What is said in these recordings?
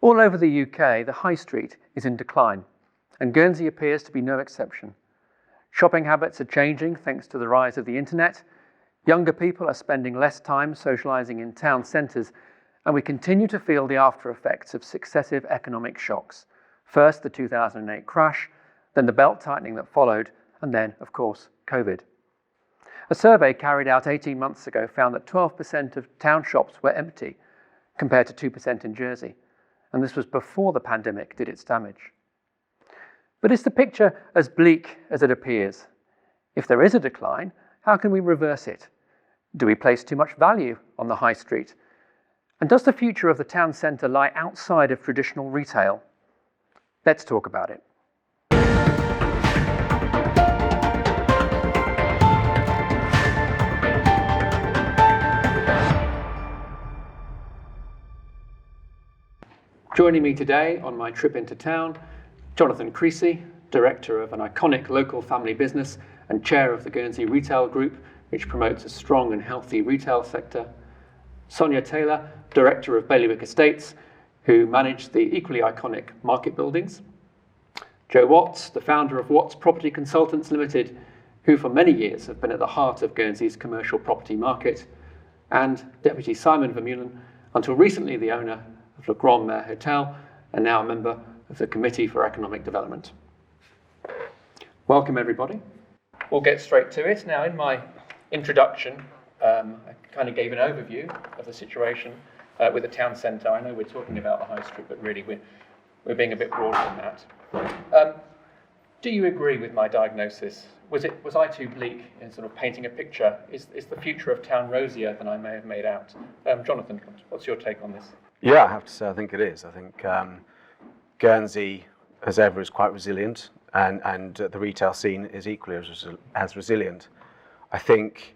All over the UK, the high street is in decline, and Guernsey appears to be no exception. Shopping habits are changing thanks to the rise of the internet. Younger people are spending less time socialising in town centres, and we continue to feel the after effects of successive economic shocks. First, the 2008 crash, then the belt tightening that followed, and then, of course, COVID. A survey carried out 18 months ago found that 12% of town shops were empty, compared to 2% in Jersey, and this was before the pandemic did its damage. But is the picture as bleak as it appears? If there is a decline, how can we reverse it? Do we place too much value on the high street? And does the future of the town centre lie outside of traditional retail? Let's talk about it. Joining me today on my trip into town, Jonathan Creasey, director of an iconic local family business and chair of the Guernsey Retail Group, which promotes a strong and healthy retail sector. Sonia Taylor, director of Bailiwick Estates, who manage the equally iconic market buildings. Joe Watts, the founder of Watts Property Consultants Limited, who for many years have been at the heart of Guernsey's commercial property market. And Deputy Simon Vermeulen, until recently the owner of Le Grand Maire Hotel, and now a member of the Committee for Economic Development. Welcome, everybody. We'll get straight to it. Now, in my introduction, I kind of gave an overview of the situation with the town centre. I know we're talking about the high street, but really we're being a bit broader than that. Do you agree with my diagnosis? Was I too bleak in sort of painting a picture? Is the future of town rosier than I may have made out? Jonathan, what's your take on this? Yeah, I have to say, I think it is. I think Guernsey, as ever, is quite resilient, and the retail scene is equally as resilient. I think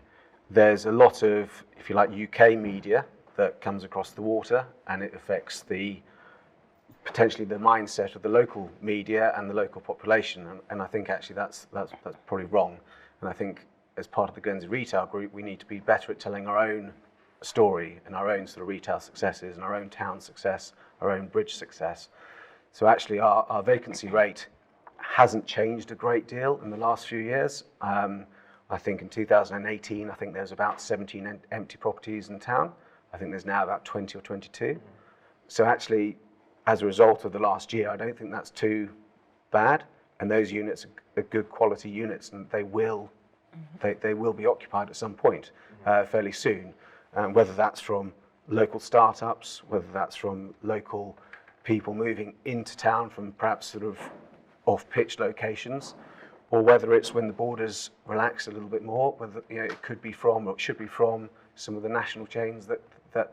there's a lot of, if you like, UK media that comes across the water, and it affects potentially the mindset of the local media and the local population. And I think actually that's probably wrong. And I think as part of the Guernsey Retail Group, we need to be better at telling our own story and our own sort of retail successes and our own town success, our own bridge success. So actually our vacancy rate hasn't changed a great deal in the last few years. I think in 2018, I think there's about 17 empty properties in town. I think there's now about 20 or 22. So actually, as a result of the last year, I don't think that's too bad. And those units are good quality units, and they will be occupied at some point fairly soon. Whether that's from local startups, whether that's from local people moving into town from perhaps sort of off-pitch locations, or whether it's when the borders relax a little bit more, whether it could be from, or it should be from, some of the national chains that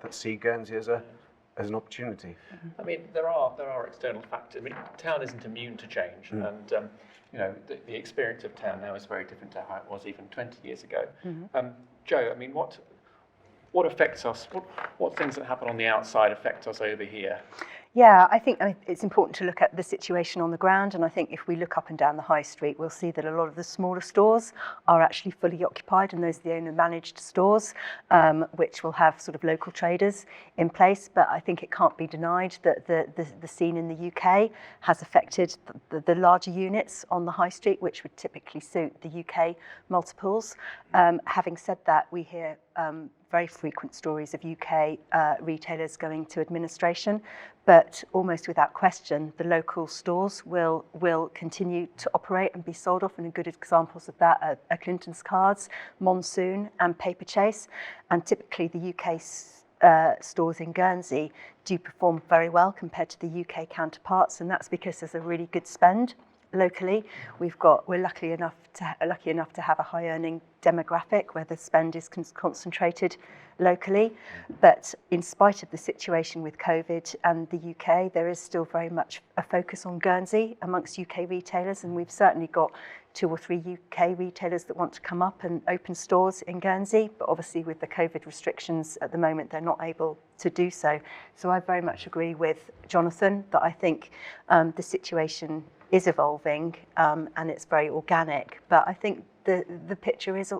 see Guernsey as an opportunity. I mean, there are external factors. I mean, town isn't immune to change, and the experience of town now is very different to how it was even 20 years ago. Joe, I mean, what affects us? What things that happen on the outside affect us over here? Yeah, I think it's important to look at the situation on the ground, and I think if we look up and down the high street, we'll see that a lot of the smaller stores are actually fully occupied, and those are the owner-managed stores, which will have sort of local traders in place. But I think it can't be denied that the scene in the UK has affected the larger units on the high street, which would typically suit the UK multiples. Having said that, we hear very frequent stories of UK retailers going to administration, but almost without question, the local stores will continue to operate and be sold off. And good examples of that are Clinton's Cards, Monsoon, and Paperchase. And typically, the UK stores in Guernsey do perform very well compared to the UK counterparts, and that's because there's a really good spend locally. We're lucky enough to have a high earning demographic where the spend is concentrated locally. But in spite of the situation with COVID and the UK, there is still very much a focus on Guernsey amongst UK retailers, and we've certainly got 2 or 3 UK retailers that want to come up and open stores in Guernsey, but obviously with the COVID restrictions at the moment, they're not able to do so. So I very much agree with Jonathan that I think the situation is evolving and it's very organic, but I think the picture is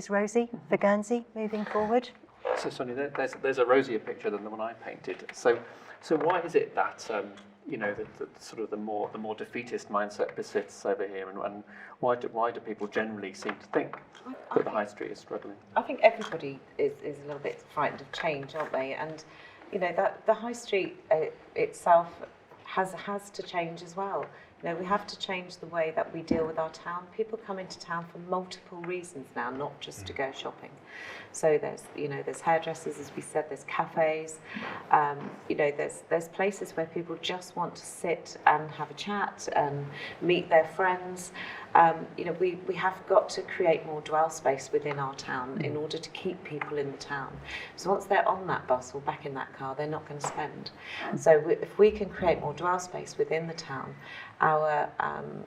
rosy for Guernsey moving forward. So Sonia, there's a rosier picture than the one I painted. So So why is it that the sort of the more defeatist mindset persists over here, and why do people generally seem to think that the high street is struggling? I think everybody is a little bit frightened of change, aren't they? And that the high street itself has to change as well. We have to change the way that we deal with our town. People come into town for multiple reasons now, not just to go shopping. So there's hairdressers, as we said, there's cafes, there's places where people just want to sit and have a chat and meet their friends. We have got to create more dwell space within our town in order to keep people in the town. So once they're on that bus or back in that car, they're not going to spend. So if we can create more dwell space within the town, our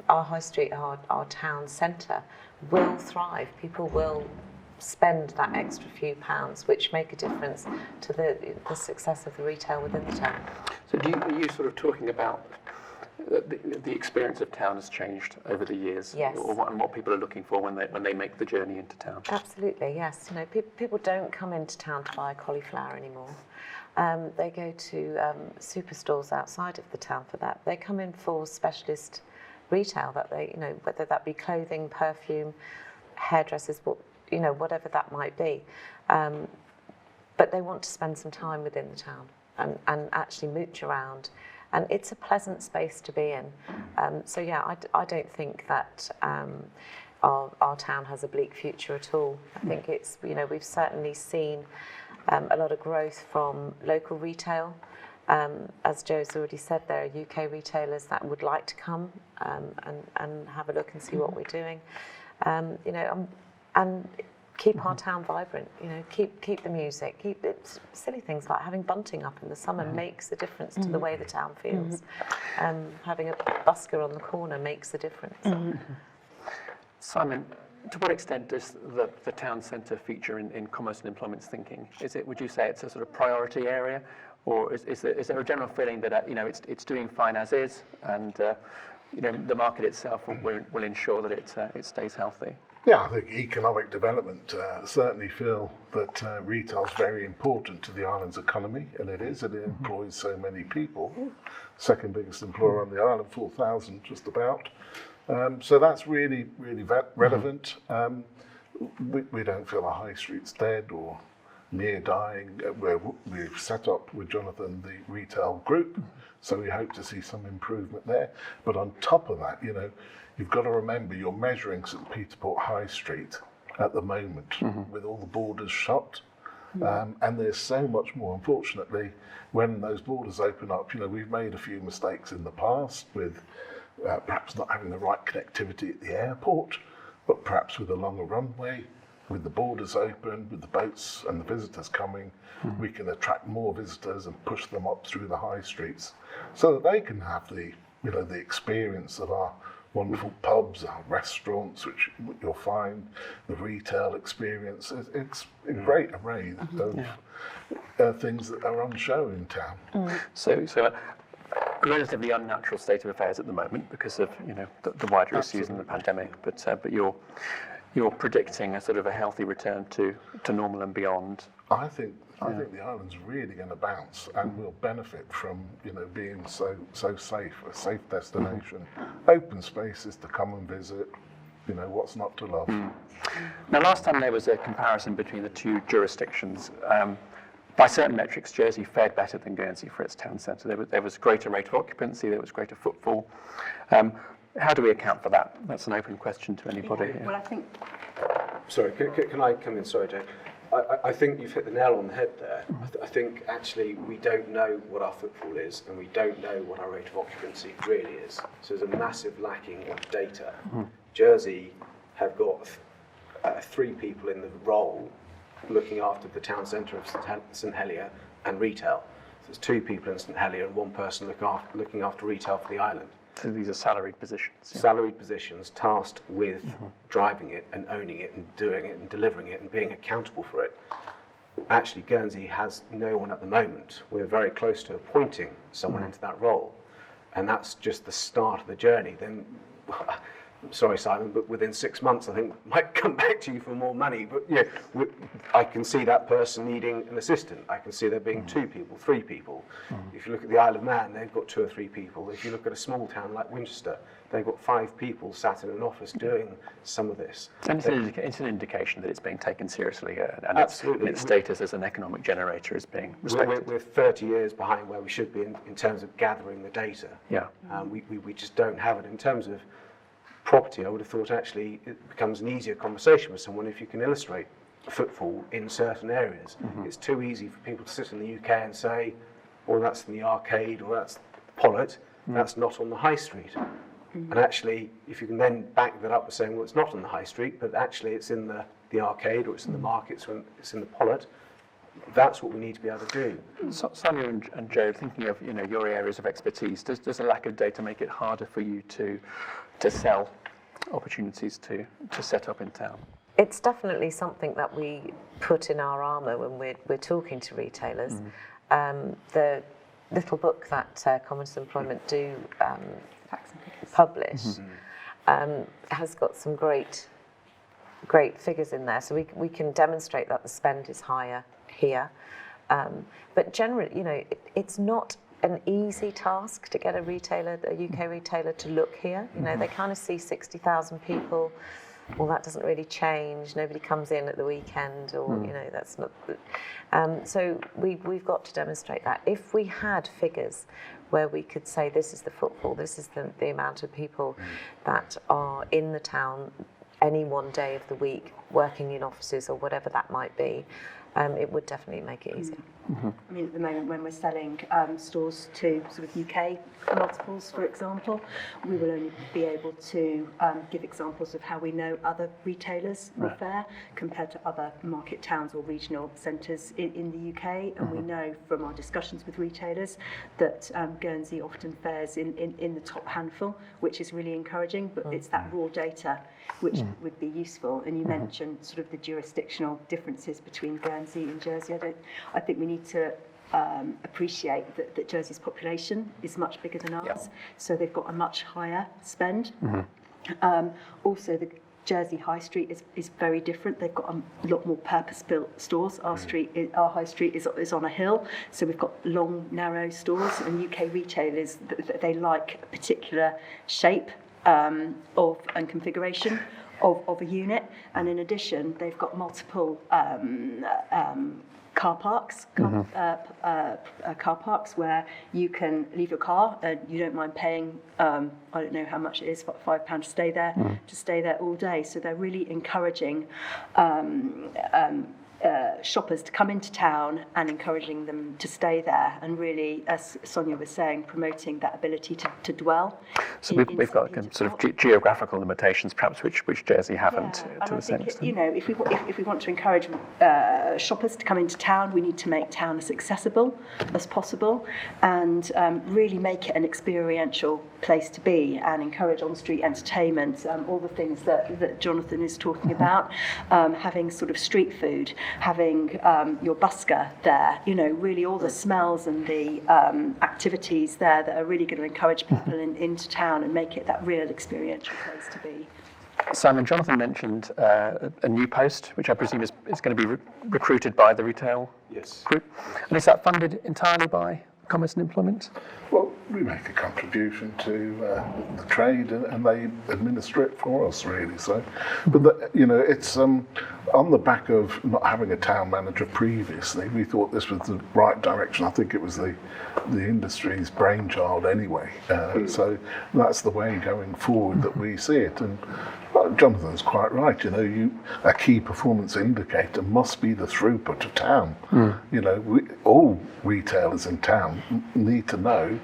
high street, our town centre will thrive. People will spend that extra few pounds, which make a difference to the success of the retail within the town. So are you sort of talking about the experience of town has changed over the years? Yes. And what people are looking for when they make the journey into town? Absolutely, yes. People don't come into town to buy cauliflower anymore. They go to superstores outside of the town for that. They come in for specialist retail that they, whether that be clothing, perfume, hairdressers, whatever that might be. But they want to spend some time within the town and actually mooch around. And it's a pleasant space to be in. So yeah, I don't think that our town has a bleak future at all. I think it's, we've certainly seen a lot of growth from local retail. As Joe's already said, there are UK retailers that would like to come and have a look and see what we're doing. And keep our town vibrant, keep the music, keep it, silly things like having bunting up in the summer makes a difference to the way the town feels. Having a busker on the corner makes a difference. Simon, to what extent does the town centre feature in commerce and employment's thinking? Would you say it's a sort of priority area, or is there a general feeling that it's doing fine as is, and the market itself will ensure that it stays healthy? Yeah, I think economic development certainly feel that retail is very important to the island's economy, and it is. It employs so many people. Second biggest employer on the island, 4,000 just about. So that's really relevant. We don't feel the high street's dead or near dying. We've set up with Jonathan the retail group, so we hope to see some improvement there. But on top of that, you've got to remember you're measuring St Peter Port High Street at the moment with all the borders shut. And there's so much more. Unfortunately, when those borders open up, we've made a few mistakes in the past with perhaps not having the right connectivity at the airport, but perhaps with a longer runway, with the borders open, with the boats and the visitors coming, we can attract more visitors and push them up through the high streets so that they can have the experience of our wonderful pubs, our restaurants, which you'll find, the retail experience. It's a great array of things that are on show in town. So a relatively unnatural state of affairs at the moment because of the wider issues in the pandemic, but you're predicting a sort of a healthy return to normal and beyond. I think the island's really going to bounce and will benefit from being so safe, a safe destination, open spaces to come and visit. What's not to love. Now, last time there was a comparison between the two jurisdictions. By certain metrics, Jersey fared better than Guernsey for its town centre. There was greater rate of occupancy, there was greater footfall. How do we account for that? That's an open question to anybody here. Well, I think... Sorry, can I come in? Sorry, Jane. I think you've hit the nail on the head there. I think actually we don't know what our footfall is, and we don't know what our rate of occupancy really is. So there's a massive lacking of data. Jersey have got 3 people in the role looking after the town centre of St Helier and retail. So there's 2 people in St Helier and 1 person looking after retail for the island. So these are salaried positions. Yeah. Salaried positions tasked with driving it and owning it and doing it and delivering it and being accountable for it. Actually, Guernsey has no one at the moment. We're very close to appointing someone into that role, and that's just the start of the journey. Then sorry, Simon, but within 6 months, I think might come back to you for more money. But yeah, I can see that person needing an assistant. I can see there being 2 people, 3 people. If you look at the Isle of Man, they've got 2 or 3 people. If you look at a small town like Winchester, they've got 5 people sat in an office doing some of this. And it's an indication that it's being taken seriously, and Absolutely. its status as an economic generator is being respected. We're 30 years behind where we should be in terms of gathering the data. Yeah. We just don't have it. In terms of property, I would have thought actually it becomes an easier conversation with someone if you can illustrate footfall in certain areas. It's too easy for people to sit in the UK and say, well, that's in the arcade, or that's Pollet, that's not on the high street. And actually, if you can then back that up with saying, well, it's not on the high street, but actually it's in the arcade, or it's in the markets, or it's in the Pollet, that's what we need to be able to do. Sonia and Joe, thinking of your areas of expertise, does a lack of data make it harder for you to sell opportunities to set up in town? It's definitely something that we put in our armour when we're talking to retailers. The little book that Commons Employment do publish has got some great figures in there, so we can demonstrate that the spend is higher here. But generally, it's not an easy task to get a UK retailer to look here. They kind of see 60,000 people. Well, that doesn't really change. Nobody comes in at the weekend, or that's not. So we've got to demonstrate that. If we had figures where we could say this is the footfall, this is the amount of people that are in the town any one day of the week, working in offices or whatever that might be, it would definitely make it easier. I mean, at the moment, when we're selling stores to sort of UK multiples, for example, we will only be able to give examples of how we know other retailers will fare compared to other market towns or regional centres in the UK. And we know from our discussions with retailers that Guernsey often fares in the top handful, which is really encouraging, but it's that raw data which would be useful. And you mentioned sort of the jurisdictional differences between Guernsey and Jersey. I think we need to appreciate that Jersey's population is much bigger than ours, so they've got a much higher spend. Also, the Jersey High Street is very different. They've got a lot more purpose-built stores. Our high street is on a hill, so we've got long, narrow stores. And UK retailers, they like a particular shape and configuration of a unit. And in addition, they've got multiple car parks where you can leave your car and you don't mind paying, I don't know how much it is, £5 to stay there all day. So they're really encouraging shoppers to come into town and encouraging them to stay there, and really, as Sonia was saying, promoting that ability to dwell. So we've got sort of geographical limitations, perhaps, which Jersey haven't to the same extent. If we want to encourage shoppers to come into town, we need to make town as accessible as possible, and really make it an experiential place to be, and encourage on-street entertainment, all the things that Jonathan is talking about, having sort of street food, having your busker there, really all the smells and the activities there that are really going to encourage people into town and make it that real experiential place to be. Simon, Jonathan mentioned a new post, which I presume is going to be recruited by the Retail Group. And is that funded entirely by Commerce and Employment? Well, we make a contribution to the trade, and they administer it for us, really. So, but it's on the back of not having a town manager previously. We thought this was the right direction. I think it was the industry's brainchild anyway. So that's the way going forward that we see it. And Jonathan's quite right. A key performance indicator must be the throughput of town. All retailers in town need to know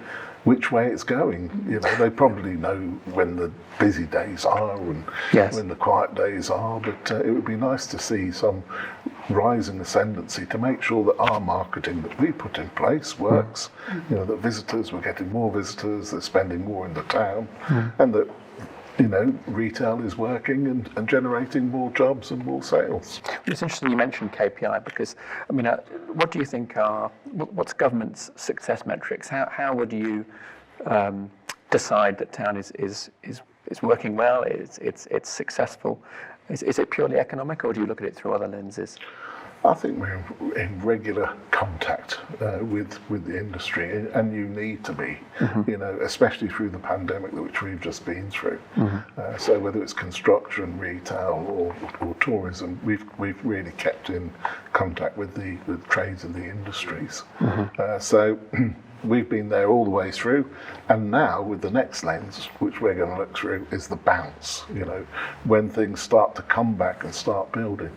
which way it's going. They probably know when the busy days are and when the quiet days are, but it would be nice to see some rising ascendancy to make sure that our marketing that we put in place works. That we're getting more visitors, they're spending more in the town, and that retail is working and generating more jobs and more sales. It's interesting you mentioned KPI, because, what do you think what's government's success metrics? How would you decide that town is it's working well, it's successful. Is it purely economic, or do you look at it through other lenses? I think we're in regular contact with the industry, and you need to be, especially through the pandemic which we've just been through. So whether it's construction, retail, or tourism, we've really kept in contact with the trades and the industries. So we've been there all the way through, and now with the next lens, which we're going to look through, is the bounce, when things start to come back and start building.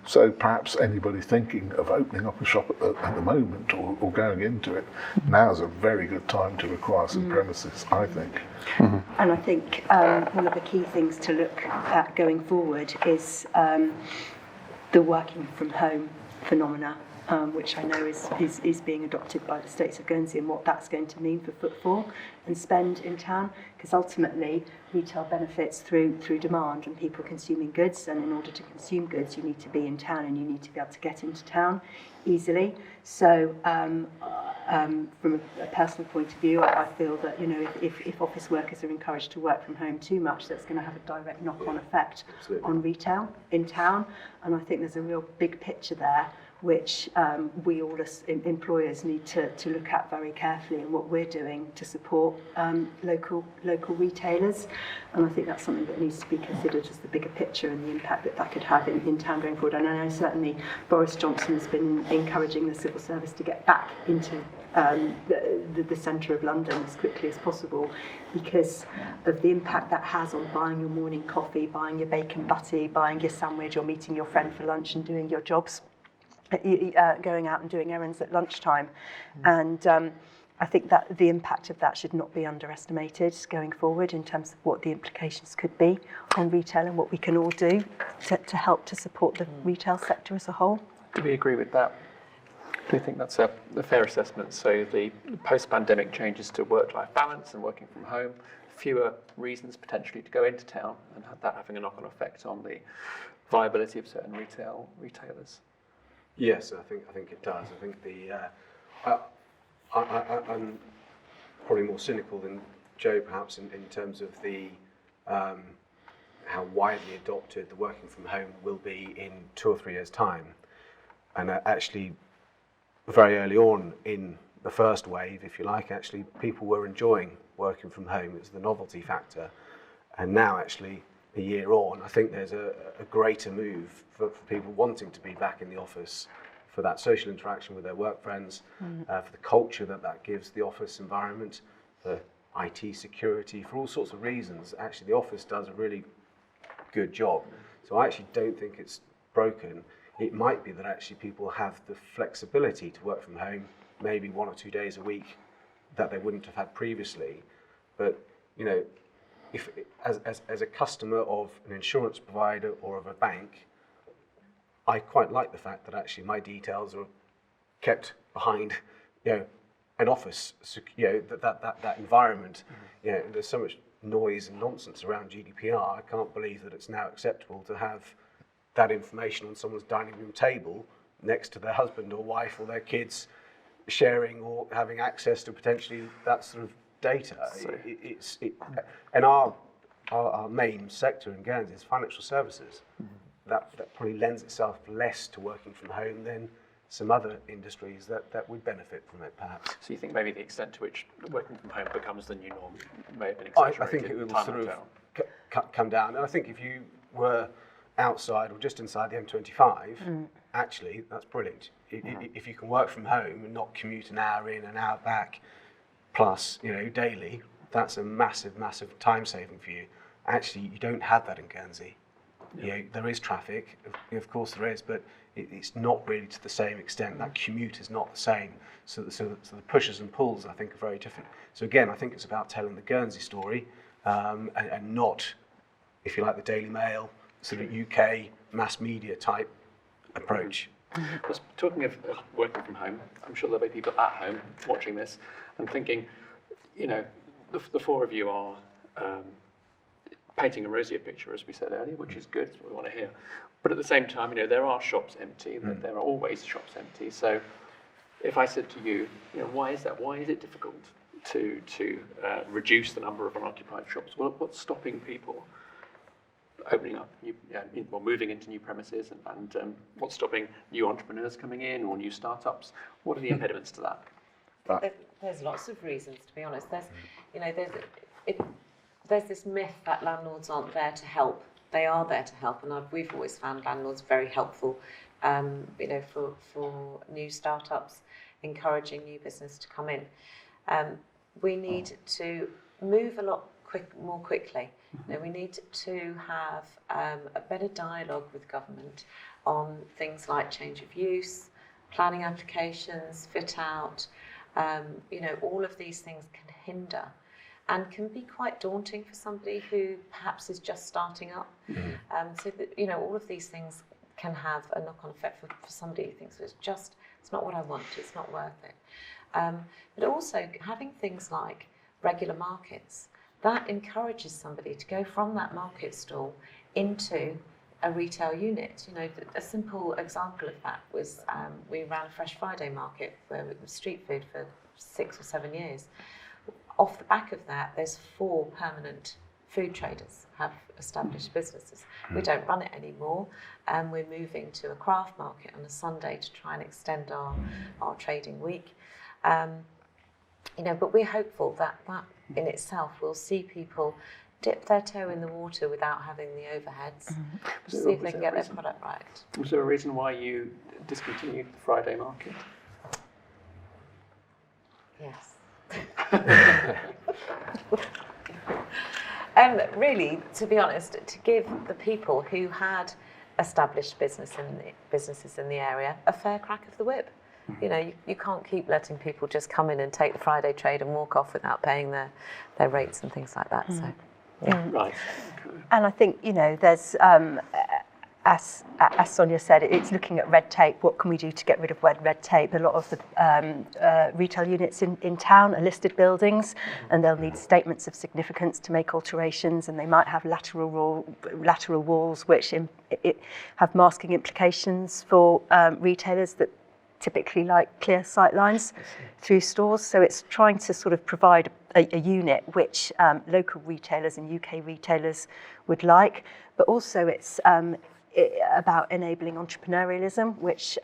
So perhaps anybody thinking of opening up a shop at the moment or going into it, now's a very good time to acquire some premises, I think. And I think one of the key things to look at going forward is the working from home phenomena, which I know is being adopted by the states of Guernsey, and what that's going to mean for footfall and spend in town, because ultimately retail benefits through demand and people consuming goods, and in order to consume goods you need to be in town and you need to be able to get into town easily. So from a personal point of view, I feel that if office workers are encouraged to work from home too much, that's going to have a direct knock-on effect on retail in town, and I think there's a real big picture there which we all as employers need to look at very carefully, and what we're doing to support local retailers. And I think that's something that needs to be considered as the bigger picture and the impact that could have in town going forward. And I know certainly Boris Johnson has been encouraging the civil service to get back into the centre of London as quickly as possible, because of the impact that has on buying your morning coffee, buying your bacon butty, buying your sandwich, or meeting your friend for lunch and doing your jobs. Going out and doing errands at lunchtime. And I think that the impact of that should not be underestimated going forward in terms of what the implications could be on retail and what we can all do to help to support the retail sector as a whole. Do we agree with that? Do you think that's a fair assessment? So the post-pandemic changes to work-life balance and working from home, fewer reasons potentially to go into town, and that having a knock-on effect on the viability of certain retailers? Yes, I think it does. I think I'm probably more cynical than Joe, perhaps, in terms of the how widely adopted the working from home will be in 2 or 3 years' time. And actually, very early on in the first wave, if you like, actually people were enjoying working from home. It's the novelty factor. And now, actually, a year on, I think there's a greater move for people wanting to be back in the office, for that social interaction with their work friends, for the culture that gives the office environment, for IT security, for all sorts of reasons. Actually, the office does a really good job. So I actually don't think it's broken. It might be that actually people have the flexibility to work from home, maybe 1 or 2 days a week, that they wouldn't have had previously. But, if as a customer of an insurance provider or of a bank, I quite like the fact that actually my details are kept behind, an office, that environment. There's so much noise and nonsense around GDPR. I can't believe that it's now acceptable to have that information on someone's dining room table next to their husband or wife or their kids, sharing or having access to potentially that sort of data. And our main sector in Guernsey is financial services. That probably lends itself less to working from home than some other industries that would benefit from it, perhaps. So you think maybe the extent to which working from home becomes the new norm may have been exaggerated? I think it will sort of come down. And I think if you were outside or just inside the M25, actually, that's brilliant. If you can work from home and not commute an hour in, an hour back, plus, daily, that's a massive, massive time saving for you. Actually, you don't have that in Guernsey. There is traffic, of course there is, but it's not really to the same extent. That commute is not the same. So the pushes and pulls, I think, are very different. So again, I think it's about telling the Guernsey story, and not, if you like, the Daily Mail, sort of UK mass media type approach. Just talking of working from home, I'm sure there'll be people at home watching this and thinking, the four of you are painting a rosier picture, as we said earlier, which is good, it's what we want to hear. But at the same time, there are shops empty, there are always shops empty. So if I said to you, why is that? Why is it difficult to reduce the number of unoccupied shops? What's stopping people opening up or moving into new premises, and what's stopping new entrepreneurs coming in or new startups? What are the impediments to that? There's lots of reasons, to be honest. There's this myth that landlords aren't there to help. They are there to help, and we've always found landlords very helpful. For new startups, encouraging new business to come in. We need to move a lot more quickly. We need to have a better dialogue with government on things like change of use, planning applications, fit out. All of these things can hinder and can be quite daunting for somebody who perhaps is just starting up. So that, all of these things can have a knock-on effect for somebody who thinks it's not what I want, it's not worth it. But also having things like regular markets, that encourages somebody to go from that market stall into a retail unit. A simple example of that was we ran a Fresh Friday market where it was street food for 6 or 7 years. Off the back of that, there's 4 permanent food traders have established businesses. We don't run it anymore, and we're moving to a craft market on a Sunday to try and extend our trading week. But we're hopeful that in itself will see people dip their toe in the water without having the overheads, to see if they can get their product right. Was there a reason why you discontinued the Friday market? Yes. Really, to be honest, to give the people who had established businesses in the area a fair crack of the whip. You can't keep letting people just come in and take the Friday trade and walk off without paying their rates and things like that. So, yeah. Right. And I think, there's, as Sonia said, it's looking at red tape. What can we do to get rid of red tape? A lot of the retail units in town are listed buildings, and they'll need statements of significance to make alterations, and they might have lateral walls which have masking implications for retailers that typically like clear sight lines through stores. So it's trying to sort of provide a unit which local retailers and UK retailers would like, but also it's about enabling entrepreneurialism, which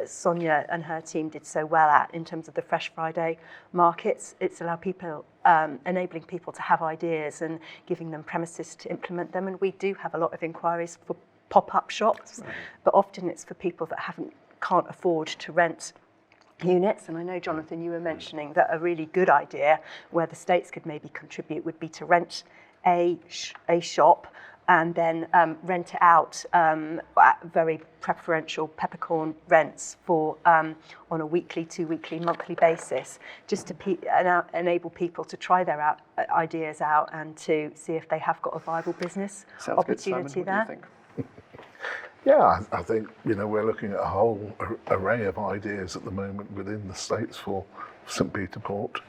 Sonia and her team did so well at in terms of the Fresh Friday markets. It's enabling people to have ideas and giving them premises to implement them. And we do have a lot of inquiries for pop-up shops, but often it's for people that can't afford to rent units. And I know, Jonathan, you were mentioning that a really good idea where the states could maybe contribute would be to rent a shop and then rent it out at very preferential peppercorn rents for on a weekly, 2-weekly, monthly basis, just to enable people to try their ideas out and to see if they have got a viable business opportunity there. What do you think? Yeah, I think, we're looking at a whole array of ideas at the moment within the States for St. Peter Port.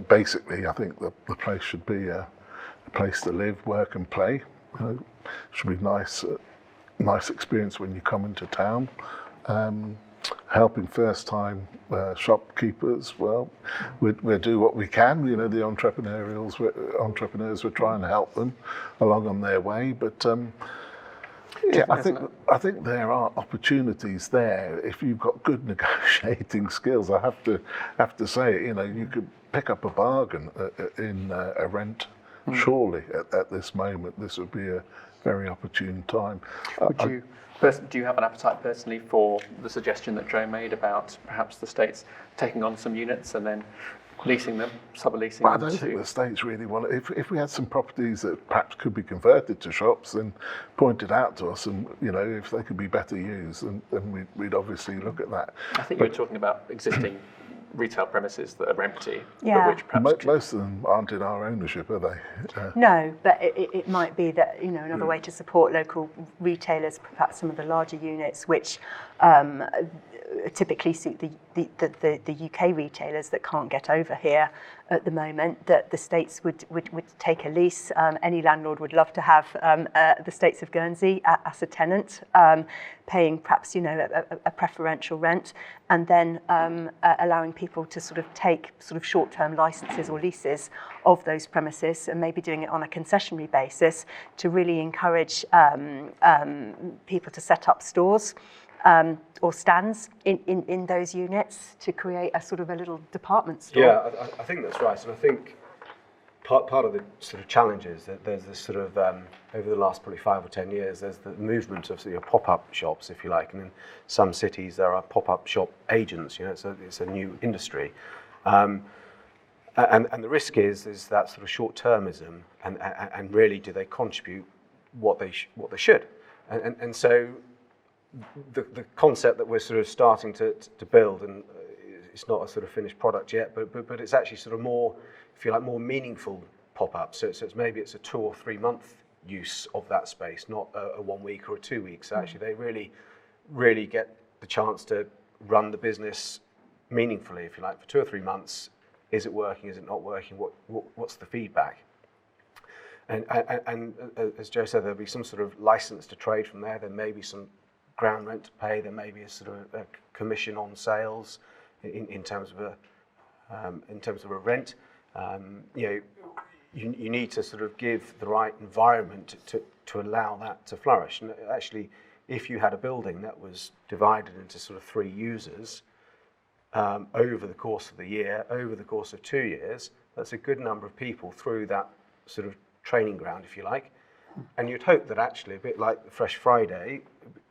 Basically, I think the place should be a place to live, work and play. Should be nice experience when you come into town. Helping first-time shopkeepers, well, we'll do what we can. The entrepreneurs, we're trying to help them along on their way, but yeah, I think there are opportunities there if you've got good negotiating skills. I have to say, you could pick up a bargain in a rent. Surely, at this moment, this would be a very opportune time. Do you have an appetite personally for the suggestion that Joe made about perhaps the states taking on some units and then leasing them, subleasing them? I don't think the states really want it. If we had some properties that perhaps could be converted to shops, then pointed out to us, and if they could be better used, then we'd obviously look at that. I think you were talking about existing retail premises that are empty, Yeah. but which perhaps Most of them aren't in our ownership, are they? No, but it might be that another way to support local retailers, perhaps some of the larger units, which typically suit the UK retailers that can't get over here at the moment, that the States would take a lease. Any landlord would love to have the States of Guernsey as a tenant, paying perhaps a preferential rent, and then allowing people to sort of take sort of short-term licenses or leases of those premises, and maybe doing it on a concessionary basis to really encourage people to set up stores or stands in those units to create a sort of a little department store. Yeah, I think that's right, and I think part of the sort of challenge is that there's this sort of over the last probably 5 or 10 years, there's the movement of sort of pop-up shops, if you like, and in some cities there are pop-up shop agents. It's a new industry, and the risk is that sort of short-termism, and really do they contribute what they should, and so. The concept that we're sort of starting to build, and it's not a sort of finished product yet, but it's actually sort of more, if you like, more meaningful pop-up. So it's maybe it's a 2 or 3 month use of that space, not a 1 week or a 2 weeks. So actually they really get the chance to run the business meaningfully, if you like, for 2 or 3 months. Is it working? Is it not working? What's the feedback? And as Joe said, there'll be some sort of license to trade from there. There may be some ground rent to pay. There may be a sort of a commission on sales in terms of a rent. You need to sort of give the right environment to allow that to flourish. And actually, if you had a building that was divided into sort of 3 users over the course of the year, over the course of 2 years, that's a good number of people through that sort of training ground, if you like. And you'd hope that actually, a bit like the Fresh Friday,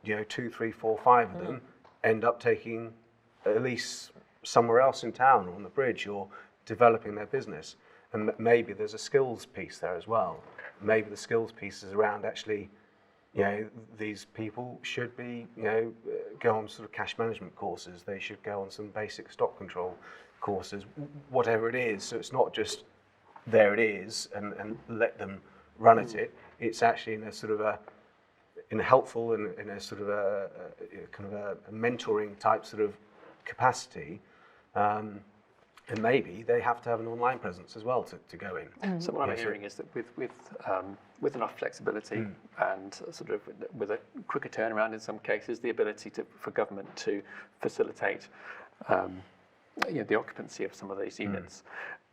2, 3, 4, 5 of them end up taking a lease somewhere else in town or on the bridge, or developing their business. And maybe there's a skills piece there as well. Maybe the skills piece is around actually, these people should be, go on sort of cash management courses. They should go on some basic stock control courses, whatever it is. So it's not just there it is and let them run at it. It's actually in a sort of in a helpful and in a sort of a kind of a mentoring type sort of capacity, and maybe they have to have an online presence as well to go in. So what I'm hearing is that with enough flexibility and sort of with a quicker turnaround in some cases, the ability for government to facilitate the occupancy of some of these units,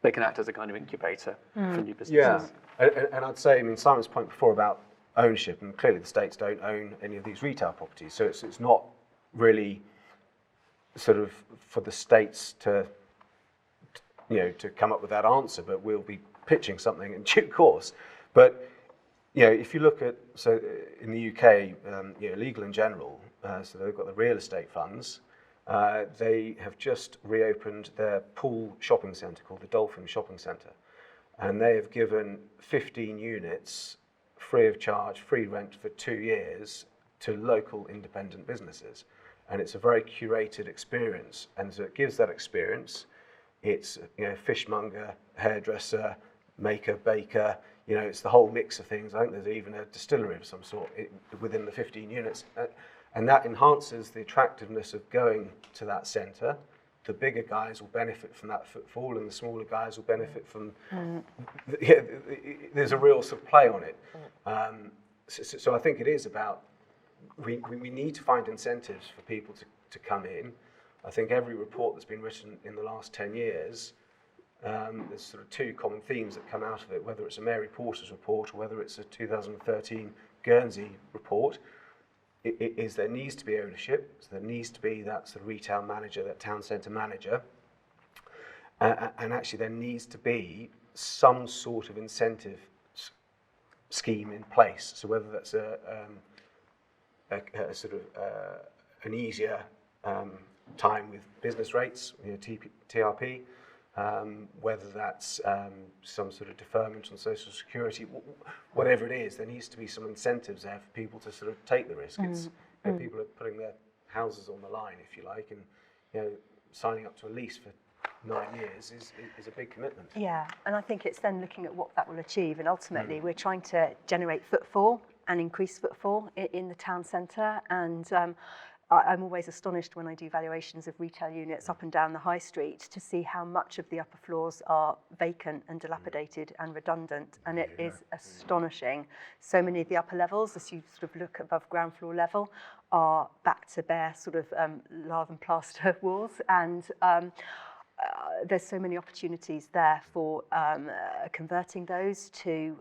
they can act as a kind of incubator for new businesses. Yeah, and I'd say, Simon's point before about ownership, and clearly the states don't own any of these retail properties, so it's not really sort of for the states to come up with that answer, but we'll be pitching something in due course. But if you look at, so in the UK, Legal and General, so they've got the real estate funds. They have just reopened their pool shopping centre called the Dolphin Shopping Centre, and they have given 15 units free of charge, free rent for 2 years to local independent businesses. And it's a very curated experience, and so it gives that experience. It's fishmonger, hairdresser, maker, baker, it's the whole mix of things. I think there's even a distillery of some sort within the 15 units. And that enhances the attractiveness of going to that centre. The bigger guys will benefit from that footfall, and the smaller guys will benefit from. There's a real sort of play on it. So I think it is about we need to find incentives for people to come in. I think every report that's been written in the last 10 years, there's sort of 2 common themes that come out of it. Whether it's a Mary Porter's report or whether it's a 2013 Guernsey report. Is there needs to be ownership, so there needs to be that sort of retail manager, that town centre manager, and actually there needs to be some sort of incentive scheme in place. So whether that's a sort of an easier time with business rates, TRP, whether that's some sort of deferment on social security, whatever it is, there needs to be some incentives there for people to sort of take the risk. It's people are putting their houses on the line, if you like, and signing up to a lease for 9 years is a big commitment. Yeah, and I think it's then looking at what that will achieve, and ultimately we're trying to generate footfall and increase footfall in the town centre, and I'm always astonished when I do valuations of retail units up and down the high street to see how much of the upper floors are vacant and dilapidated and redundant, and it is astonishing. So many of the upper levels, as you sort of look above ground floor level, are back to bare sort of lath and plaster walls, and there's so many opportunities there for converting those to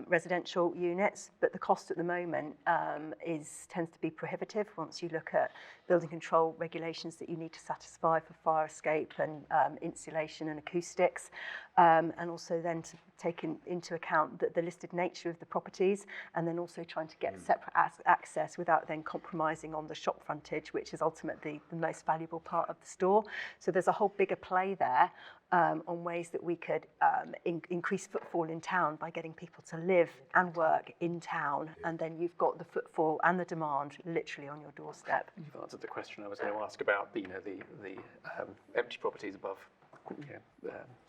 residential units, but the cost at the moment tends to be prohibitive once you look at building control regulations that you need to satisfy for fire escape and insulation and acoustics, and also then to take into account the listed nature of the properties, and then also trying to get separate access without then compromising on the shop frontage, which is ultimately the most valuable part of the store. So there's a whole bigger play there on ways that we could increase footfall in town by getting people to live and work in town, and then you've got the footfall and the demand literally on your doorstep. You've answered the question I was going to ask about the empty properties above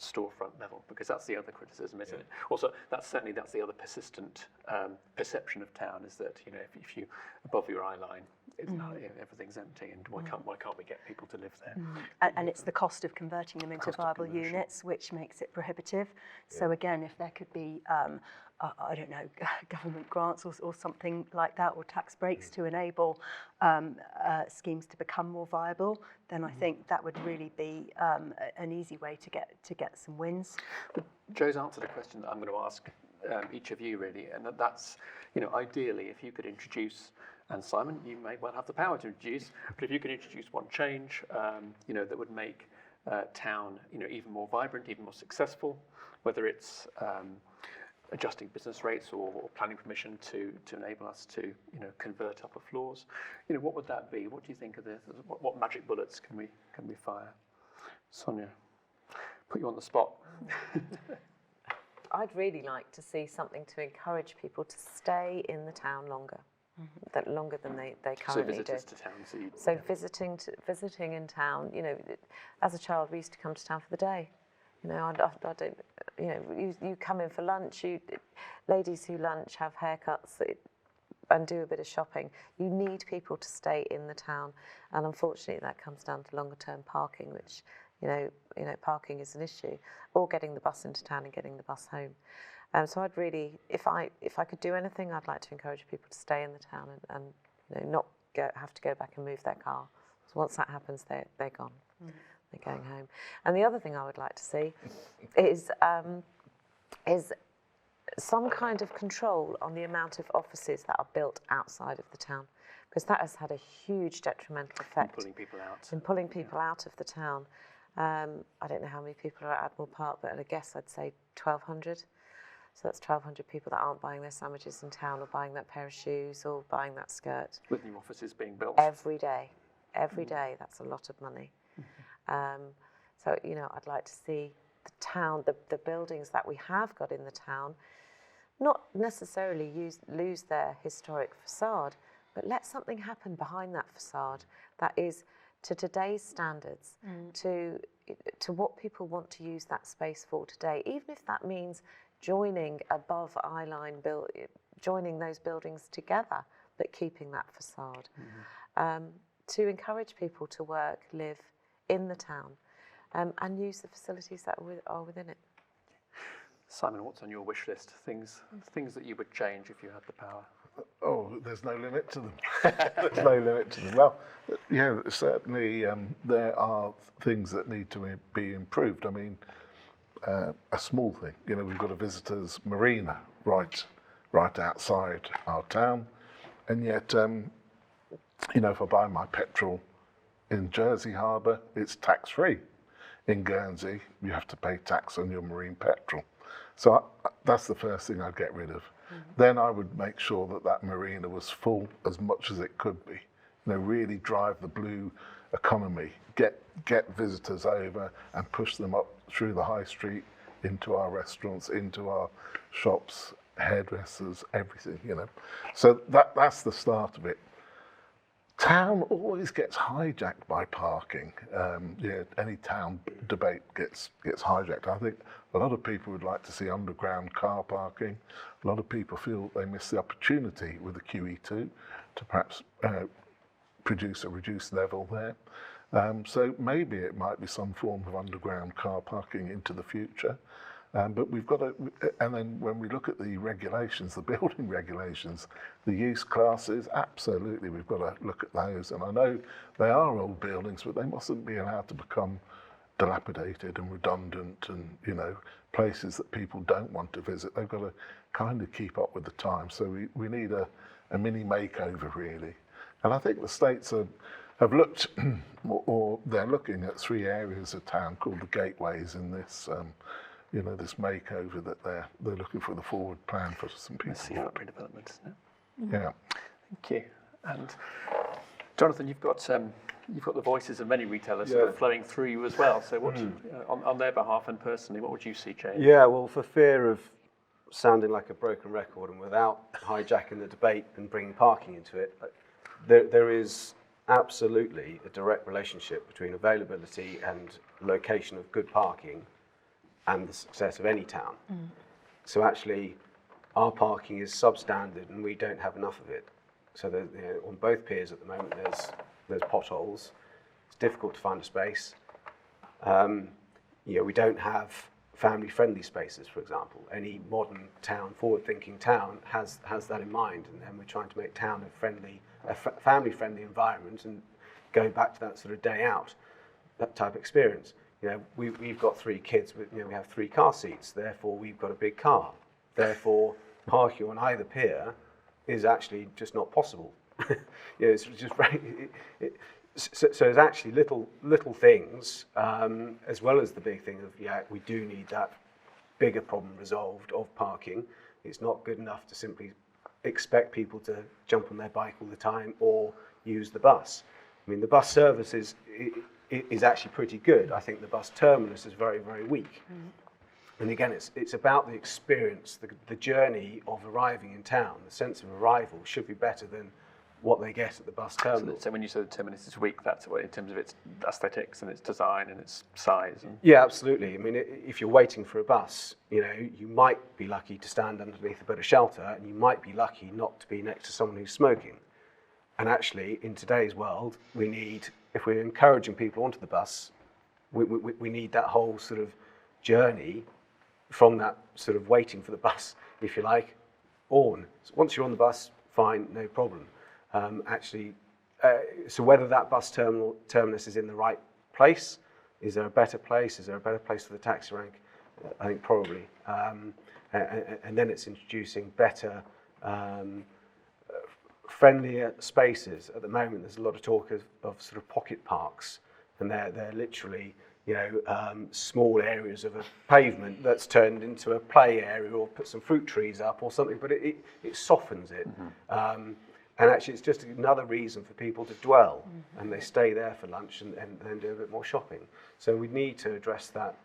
storefront level, because that's the other criticism, isn't it? Also, that's the other persistent perception of town, is that if you above your eye line, it's not, everything's empty, and why can't we get people to live there? And it's the cost of converting them into viable units which makes it prohibitive. So again, if there could be I don't know, government grants or something like that, or tax breaks to enable schemes to become more viable, then I think that would really be an easy way to get some wins. Joe's answered a question that I'm going to ask each of you, really, and that's, ideally, if you could introduce, and Simon, you may well have the power to introduce, but if you could introduce one change, that would make town, even more vibrant, even more successful, whether it's adjusting business rates or planning permission to enable us to convert upper floors, what would that be? What do you think of this? What magic bullets can we fire? Sonia, put you on the spot. I'd really like to see something to encourage people to stay in the town longer, that longer than they currently do. So visitors to town. So visiting in town. As a child, we used to come to town for the day. I don't. You come in for lunch. Ladies who lunch, have haircuts, and do a bit of shopping. You need people to stay in the town, and unfortunately, that comes down to longer term parking, which parking is an issue, or getting the bus into town and getting the bus home. So I'd really, if I could do anything, I'd like to encourage people to stay in the town and not have to go back and move their car. So once that happens, they're gone. They're going home. And the other thing I would like to see is some kind of control on the amount of offices that are built outside of the town, because that has had a huge detrimental effect. In pulling people out of the town. I don't know how many people are at Admiral Park, but at a guess I'd say 1,200. So that's 1,200 people that aren't buying their sandwiches in town, or buying that pair of shoes, or buying that skirt. With new offices being built. Every day, that's a lot of money. So, I'd like to see the town, the buildings that we have got in the town, not necessarily lose their historic facade, but let something happen behind that facade that is to today's standards, to what people want to use that space for today, even if that means joining above eyeline, joining those buildings together, but keeping that facade, to encourage people to work, live in the town, and use the facilities that are within it. Simon, what's on your wish list? Things that you would change if you had the power? Oh, there's no limit to them. There's no limit to them. Well, certainly there are things that need to be improved. I mean, a small thing. We've got a visitors' marina right outside our town, and yet, if I buy my petrol in Jersey Harbour, it's tax-free. In Guernsey, you have to pay tax on your marine petrol. So that's the first thing I'd get rid of. Then I would make sure that marina was full as much as it could be. Really drive the blue economy, get visitors over and push them up through the high street into our restaurants, into our shops, hairdressers, everything, So that's the start of it. Town always gets hijacked by parking. Any town debate gets hijacked. I think a lot of people would like to see underground car parking. A lot of people feel they miss the opportunity with the QE2 to perhaps produce a reduced level there. So maybe it might be some form of underground car parking into the future. But we've got to, and then when we look at the regulations, the building regulations, the use classes, absolutely we've got to look at those. And I know they are old buildings, but they mustn't be allowed to become dilapidated and redundant and, you know, places that people don't want to visit. They've got to kind of keep up with the time. So we need a mini makeover, really. And I think the states have looked, or they're looking at 3 areas of town called the gateways in this, you know, this makeover that they're looking for the forward plan for some people. Redevelopment, isn't it? Yeah. Thank you. And Jonathan, you've got the voices of many retailers sort of flowing through you as well. So what, on their behalf and personally, what would you see change? Yeah, well, for fear of sounding like a broken record and without hijacking the debate and bringing parking into it, there is absolutely a direct relationship between availability and location of good parking and the success of any town. So actually, our parking is substandard and we don't have enough of it. So you know, on both piers at the moment, there's potholes. It's difficult to find a space. You know, we don't have family-friendly spaces, for example. Any modern town, forward-thinking town has that in mind, and we're trying to make town a family-friendly environment and go back to that sort of day out, that type of experience. You know, we've got 3 kids. You know, we have 3 car seats. Therefore, we've got a big car. Therefore, parking on either pier is actually just not possible. You know, it's just very. So there's actually little things, as well as the big thing of we do need that bigger problem resolved of parking. It's not good enough to simply expect people to jump on their bike all the time or use the bus. I mean, the bus service is actually pretty good. I think the bus terminus is very, very weak. And again, it's about the experience, the journey of arriving in town. The sense of arrival should be better than what they get at the bus terminal. So when you say the terminus is weak, that's what in terms of its aesthetics and its design and its size. And yeah, absolutely. I mean, if you're waiting for a bus, you know, you might be lucky to stand underneath a bit of shelter, and you might be lucky not to be next to someone who's smoking. And actually, in today's world, we need, if we're encouraging people onto the bus, we need that whole sort of journey from that sort of waiting for the bus, if you like, on. So once you're on the bus, fine, no problem. So whether that bus terminus is in the right place, is there a better place? Is there a better place for the taxi rank? I think probably. And then it's introducing better, friendlier spaces. At the moment, there's a lot of talk of sort of pocket parks, and they're literally, you know, small areas of a pavement that's turned into a play area, or put some fruit trees up or something, but it softens it. And actually, it's just another reason for people to dwell, and they stay there for lunch and then do a bit more shopping. So we need to address that.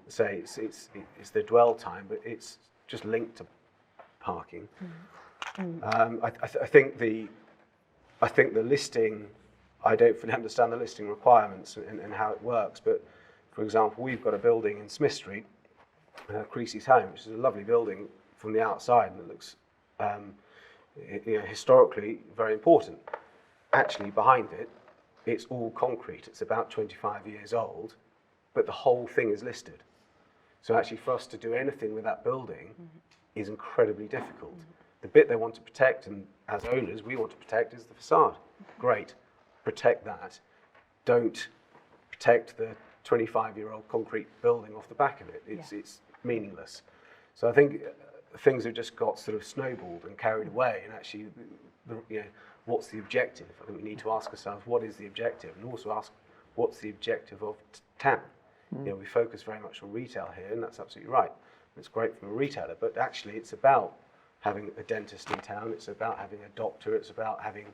Say it's the dwell time, but it's just linked to parking. I think the listing. I don't fully understand the listing requirements and how it works, but for example, we've got a building in Smith Street, Creasey's home, which is a lovely building from the outside, and it looks. You know, historically very important. Actually, behind it, it's all concrete. It's about 25 years old, but the whole thing is listed. So actually, for us to do anything with that building is incredibly difficult. The bit they want to protect, and as owners, we want to protect, is the facade. Great, protect that. Don't protect the 25-year-old concrete building off the back of it. It's meaningless. So I think things have just got sort of snowballed and carried away, and actually, you know, what's the objective? I think we need to ask ourselves, what is the objective, and also ask, what's the objective of town? You know, we focus very much on retail here, and that's absolutely right. It's great from a retailer, but actually, it's about having a dentist in town. It's about having a doctor. It's about having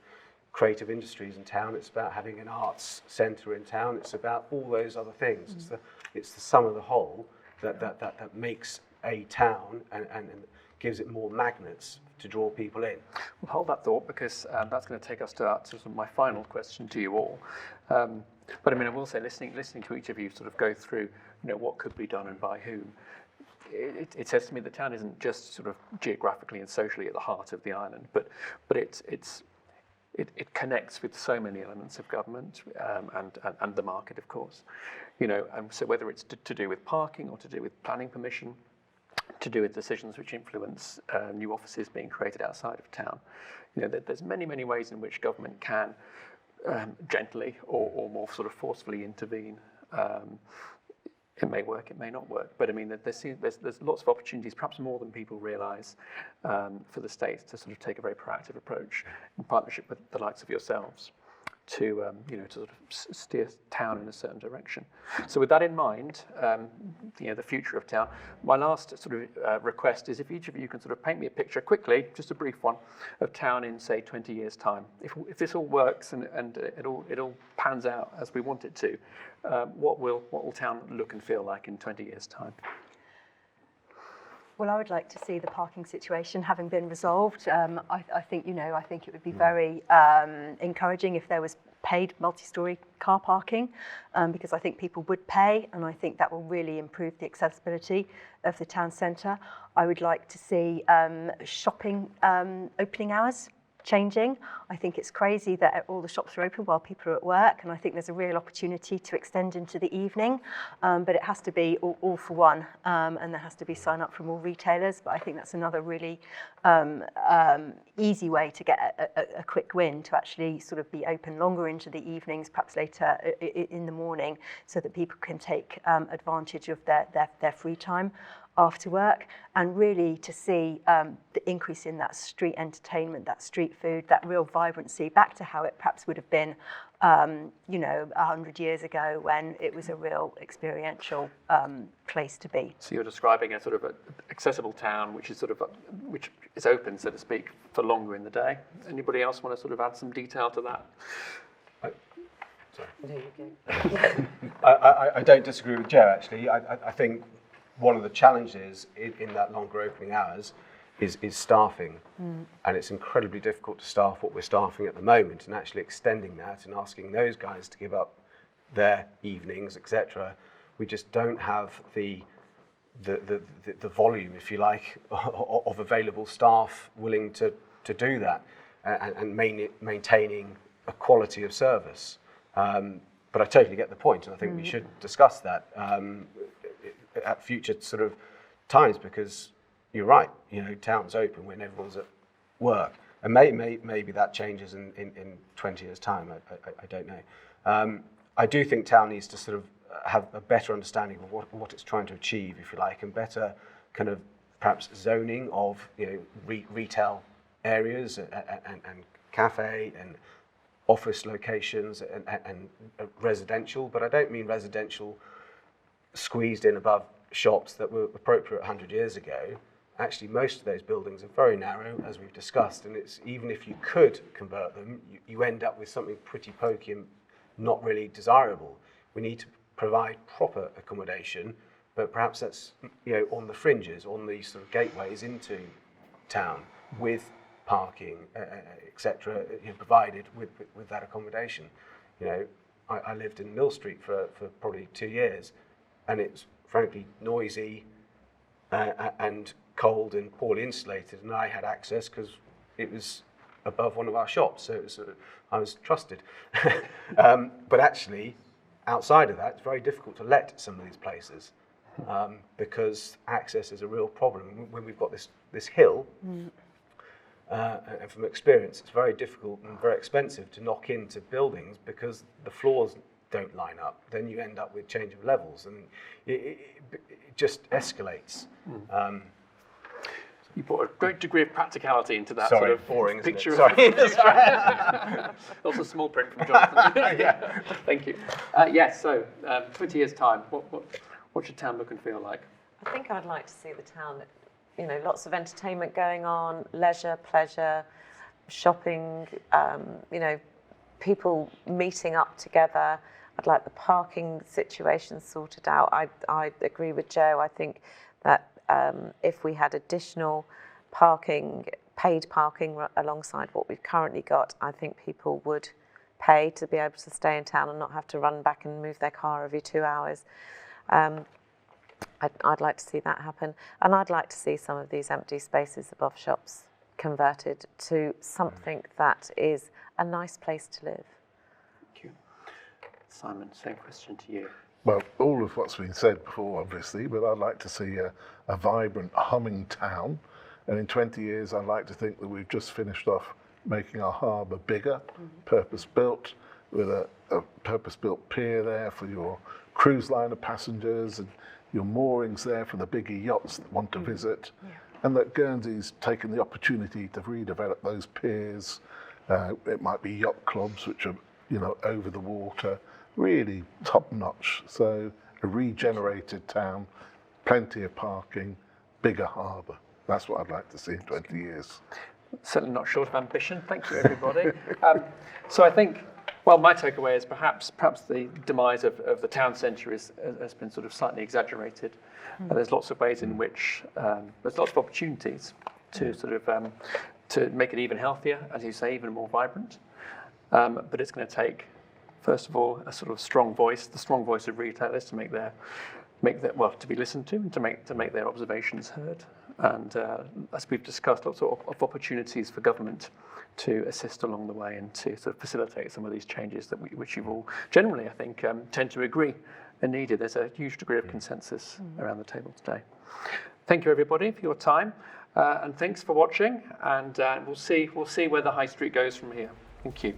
creative industries in town. It's about having an arts centre in town. It's about all those other things. It's the sum of the whole that makes a town and gives it more magnets to draw people in. Well, hold that thought, because that's going to take us to sort of my final question to you all. But I mean, I will say, listening to each of you sort of go through, you know, what could be done and by whom. It says to me the town isn't just sort of geographically and socially at the heart of the island, but it's it connects with so many elements of government and the market, of course. So whether it's to do with parking or to do with planning permission, to do with decisions which influence new offices being created outside of town, there's many ways in which government can gently or more sort of forcefully intervene. It may work, it may not work, but I mean, there's lots of opportunities, perhaps more than people realise, for the state to sort of take a very proactive approach in partnership with the likes of yourselves to sort of steer town in a certain direction. So with that in mind, the future of town, my last sort of request is if each of you can sort of paint me a picture quickly, just a brief one, of town in, say, 20 years' time. If this all works and it all pans out as we want it to, what will town look and feel like in 20 years' time? Well, I would like to see the parking situation having been resolved. I think it would be very encouraging if there was paid multi-storey car parking, because I think people would pay, and I think that will really improve the accessibility of the town centre. I would like to see shopping opening hours changing. I think it's crazy that all the shops are open while people are at work, and I think there's a real opportunity to extend into the evening, but it has to be all for one, and there has to be sign up from all retailers. But I think that's another really easy way to get a quick win, to actually sort of be open longer into the evenings, perhaps later in the morning, so that people can take advantage of their free time after work, and really to see the increase in that street entertainment, that street food, that real vibrancy, back to how it perhaps would have been 100 years ago, when it was a real experiential place to be. So you're describing a sort of accessible town which is which is open, so to speak, for longer in the day. Anybody else want to sort of add some detail to that? There you go. I don't disagree with Joe, actually. I think one of the challenges in that longer opening hours is staffing. And it's incredibly difficult to staff what we're staffing at the moment, and actually extending that and asking those guys to give up their evenings, etc. We just don't have the volume, if you like, of available staff willing to do that, and maintaining a quality of service. But I totally get the point, and I think we should discuss that at future sort of times, because you're right, town's open when everyone's at work, and maybe that changes in 20 years' time. I don't know. I do think town needs to sort of have a better understanding of what it's trying to achieve, if you like, and better kind of perhaps zoning of retail areas and cafe and office locations and residential. But I don't mean residential squeezed in above shops that were appropriate 100 years ago. Actually, most of those buildings are very narrow, as we've discussed, and it's, even if you could convert them, you end up with something pretty pokey and not really desirable. We need to provide proper accommodation, but perhaps that's on the fringes, on the sort of gateways into town, with parking, etc., provided with that accommodation. I lived in Mill Street for probably 2 years, and it's frankly noisy and cold and poorly insulated, and I had access because it was above one of our shops, so it was I was trusted. But actually, outside of that, it's very difficult to let some of these places, because access is a real problem. When we've got this hill, and from experience, it's very difficult and very expensive to knock into buildings because the floors don't line up. Then you end up with change of levels, and it just escalates. You brought a great degree of practicality into that Sorry, sort of boring, picture. Isn't it? Sorry. Lots of small print from Jonathan. Yeah. Thank you. Yes, so 20 years' time, what should town look and feel like? I think I'd like to see the town, lots of entertainment going on, leisure, pleasure, shopping, people meeting up together. I'd like the parking situation sorted out. I agree with Joe. I think that if we had additional parking, paid parking alongside what we've currently got, I think people would pay to be able to stay in town and not have to run back and move their car every 2 hours. I'd like to see that happen, and I'd like to see some of these empty spaces above shops converted to something that is a nice place to live. Thank you. Simon, same question to you. Well, all of what's been said before, obviously, but I'd like to see a vibrant, humming town. And in 20 years, I'd like to think that we've just finished off making our harbour bigger, purpose-built, with a purpose-built pier there for your cruise liner passengers and your moorings there for the bigger yachts that want to visit. And that Guernsey's taken the opportunity to redevelop those piers. It might be yacht clubs, which are, over the water, really top-notch. So a regenerated town, plenty of parking, bigger harbour. That's what I'd like to see in 20 years. Certainly not short of ambition. Thank you, everybody. So I think, well, my takeaway is perhaps the demise of the town centre has been sort of slightly exaggerated. There's lots of ways in which there's lots of opportunities to sort of to make it even healthier, as you say, even more vibrant. But it's going to take, first of all, a sort of strong voice, the strong voice of retailers to make their to be listened to and to make their observations heard. And as we've discussed, lots of opportunities for government to assist along the way and to sort of facilitate some of these changes which you all generally, I think, tend to agree are needed. There's a huge degree of consensus around the table today. Thank you, everybody, for your time, and thanks for watching. And we'll see where the high street goes from here. Thank you.